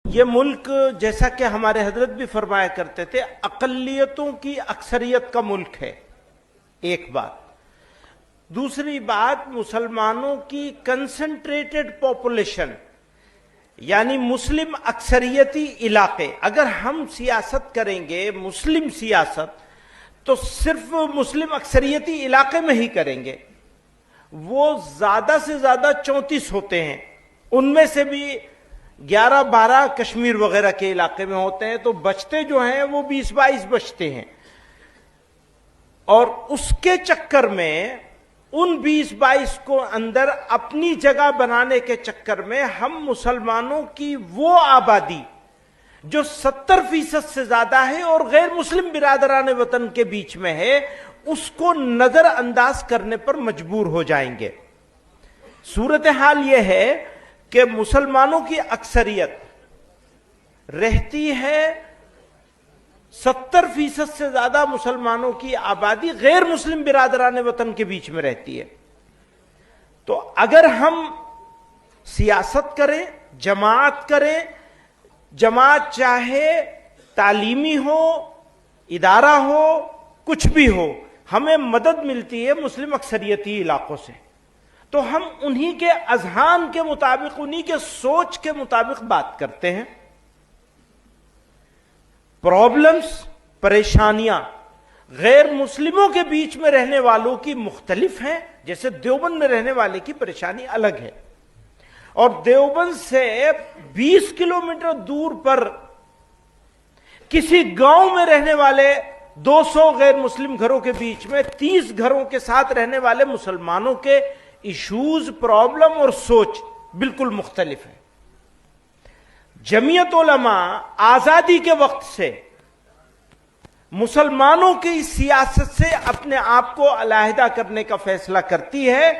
یہ ملک جیسا کہ ہمارے حضرت بھی فرمایا کرتے تھے اقلیتوں کی اکثریت کا ملک ہے، ایک بات۔ دوسری بات، مسلمانوں کی کنسنٹریٹڈ پاپولیشن یعنی مسلم اکثریتی علاقے۔ اگر ہم سیاست کریں گے مسلم سیاست تو صرف مسلم اکثریتی علاقے میں ہی کریں گے۔ وہ زیادہ سے زیادہ 34 ہوتے ہیں، ان میں سے بھی 11-12 کشمیر وغیرہ کے علاقے میں ہوتے ہیں، تو بچتے جو ہیں وہ 20-22 بچتے ہیں، اور اس کے چکر میں ان 20-22 کو اندر اپنی جگہ بنانے کے چکر میں ہم مسلمانوں کی وہ آبادی جو 70% سے زیادہ ہے اور غیر مسلم برادران وطن کے بیچ میں ہے، اس کو نظر انداز کرنے پر مجبور ہو جائیں گے۔ صورتحال یہ ہے کہ مسلمانوں کی اکثریت رہتی ہے، 70% سے زیادہ مسلمانوں کی آبادی غیر مسلم برادران وطن کے بیچ میں رہتی ہے۔ تو اگر ہم سیاست کریں، جماعت کریں، جماعت چاہے تعلیمی ہو، ادارہ ہو، کچھ بھی ہو، ہمیں مدد ملتی ہے مسلم اکثریتی علاقوں سے، تو ہم انہی کے اذہان کے مطابق، انہی کے سوچ کے مطابق بات کرتے ہیں۔ پرابلمز، پریشانیاں غیر مسلموں کے بیچ میں رہنے والوں کی مختلف ہیں، جیسے دیوبند میں رہنے والے کی پریشانی الگ ہے، اور دیوبند سے 20 کلومیٹر دور پر کسی گاؤں میں رہنے والے 200 غیر مسلم گھروں کے بیچ میں 30 گھروں کے ساتھ رہنے والے مسلمانوں کے ایشوز، پرابلم اور سوچ بالکل مختلف ہے۔ جمعیت علماء آزادی کے وقت سے مسلمانوں کی سیاست سے اپنے آپ کو علیحدہ کرنے کا فیصلہ کرتی ہے،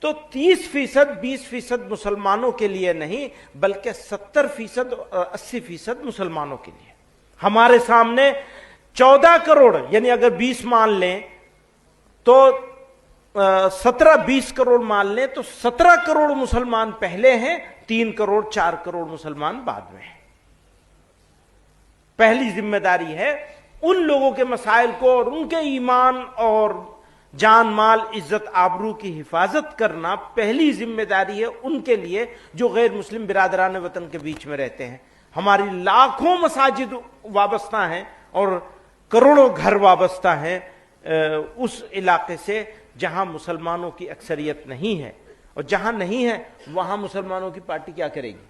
تو 30%، 20% مسلمانوں کے لیے نہیں بلکہ 70%، 80% مسلمانوں کے لیے۔ ہمارے سامنے 14 کروڑ، یعنی اگر 20 مان لیں تو 17-20 کروڑ مان لیں تو 17 کروڑ مسلمان پہلے ہیں، 3 کروڑ 4 کروڑ مسلمان بعد میں ہیں۔ پہلی ذمہ داری ہے ان لوگوں کے مسائل کو اور ان کے ایمان اور جان مال عزت آبرو کی حفاظت کرنا پہلی ذمہ داری ہے ان کے لیے جو غیر مسلم برادران وطن کے بیچ میں رہتے ہیں۔ ہماری لاکھوں مساجد وابستہ ہیں اور کروڑوں گھر وابستہ ہیں اس علاقے سے جہاں مسلمانوں کی اکثریت نہیں ہے، اور جہاں نہیں ہے وہاں مسلمانوں کی پارٹی کیا کرے گی؟